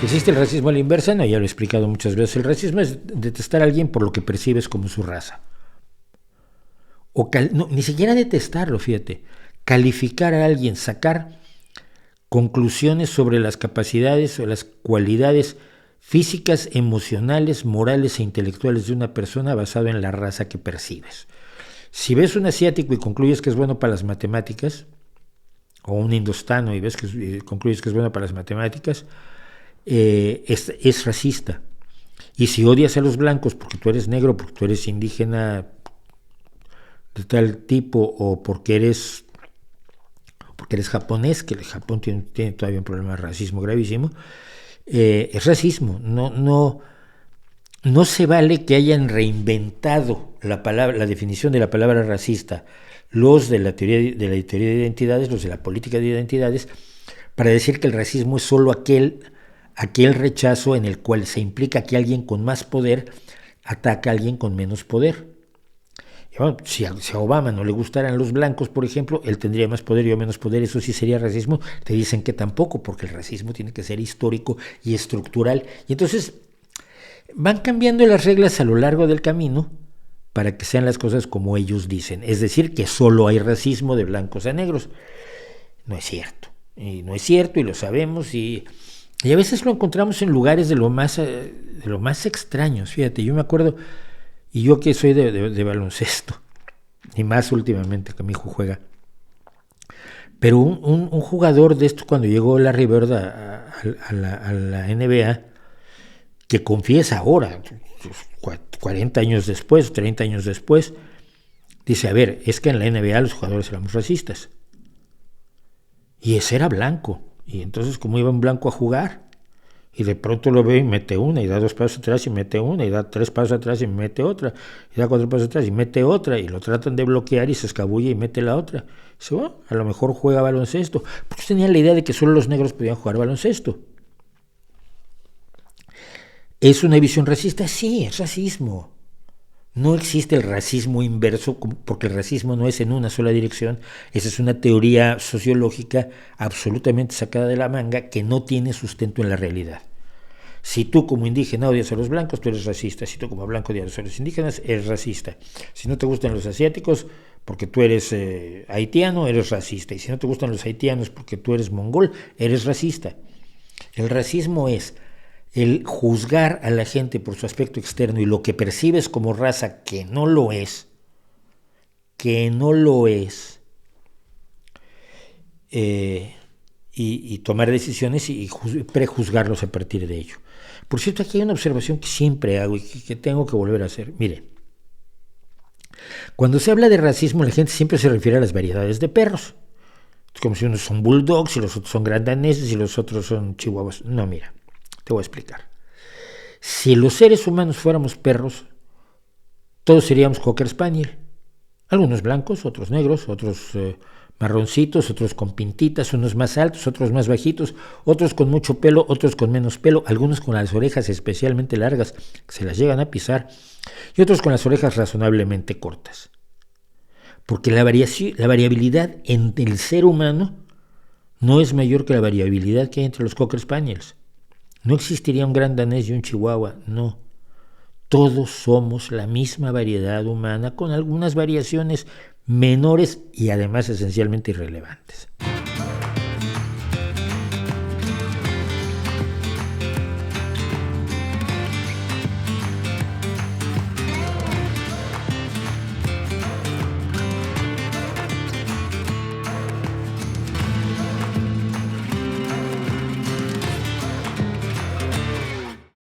¿Existe el racismo a la inversa? No, ya lo he explicado muchas veces. El racismo es detestar a alguien por lo que percibes como su raza. No, ni siquiera detestarlo, fíjate. Calificar a alguien, sacar conclusiones sobre las capacidades o las cualidades físicas, emocionales, morales e intelectuales de una persona basado en la raza que percibes. Si ves un asiático y concluyes que es bueno para las matemáticas, o un indostano y ves que concluyes que es bueno para las matemáticas, es racista. Y si odias a los blancos porque tú eres negro, porque tú eres indígena de tal tipo, o porque eres japonés, que el Japón tiene todavía un problema de racismo gravísimo, es racismo. No se vale que hayan reinventado la definición de la palabra racista los de la teoría de identidades, los de la política de identidades, para decir que el racismo es solo aquel rechazo en el cual se implica que alguien con más poder ataca a alguien con menos poder. Y bueno, si a Obama no le gustaran los blancos, por ejemplo, él tendría más poder y yo menos poder, eso sí sería racismo. Te dicen que tampoco, porque el racismo tiene que ser histórico y estructural. Y entonces van cambiando las reglas a lo largo del camino para que sean las cosas como ellos dicen. Es decir, que solo hay racismo de blancos a negros. No es cierto. Y no es cierto, y lo sabemos, y a veces lo encontramos en lugares de lo más extraños. Fíjate, yo me acuerdo, y yo que soy de baloncesto, y más últimamente que mi hijo juega, pero un jugador de esto, cuando llegó Larry Bird a la NBA, que confiesa ahora, 40 años después, 30 años después, dice, a ver, es que en la NBA los jugadores éramos racistas. Y ese era blanco. Y entonces, como iba un blanco a jugar, y de pronto lo ve y mete una, y da 2 pasos atrás y mete una, y da 3 pasos atrás y mete otra, y da 4 pasos atrás y mete otra, y lo tratan de bloquear y se escabulle y mete la otra. Y dice, bueno, a lo mejor juega baloncesto. Porque tenían la idea de que solo los negros podían jugar baloncesto. ¿Es una visión racista? Sí, es racismo. No existe el racismo inverso, porque el racismo no es en una sola dirección. Esa es una teoría sociológica absolutamente sacada de la manga que no tiene sustento en la realidad. Si tú como indígena odias a los blancos, tú eres racista. Si tú como blanco odias a los indígenas, eres racista. Si no te gustan los asiáticos porque tú eres haitiano, eres racista. Y si no te gustan los haitianos porque tú eres mongol, eres racista. El racismo es el juzgar a la gente por su aspecto externo y lo que percibes como raza que no lo es, y tomar decisiones y prejuzgarlos a partir de ello. Por cierto, aquí hay una observación que siempre hago y que tengo que volver a hacer. Mire, cuando se habla de racismo, la gente siempre se refiere a las variedades de perros. Es como si unos son bulldogs y los otros son grandaneses y los otros son chihuahuas. No, mira. Te voy a explicar. Si los seres humanos fuéramos perros, todos seríamos Cocker Spaniel. Algunos blancos, otros negros, otros marroncitos, otros con pintitas, unos más altos, otros más bajitos, otros con mucho pelo, otros con menos pelo, algunos con las orejas especialmente largas, que se las llegan a pisar, y otros con las orejas razonablemente cortas. Porque la variabilidad en el ser humano no es mayor que la variabilidad que hay entre los Cocker Spaniels. No existiría un gran danés y un chihuahua, no. Todos somos la misma variedad humana con algunas variaciones menores y además esencialmente irrelevantes.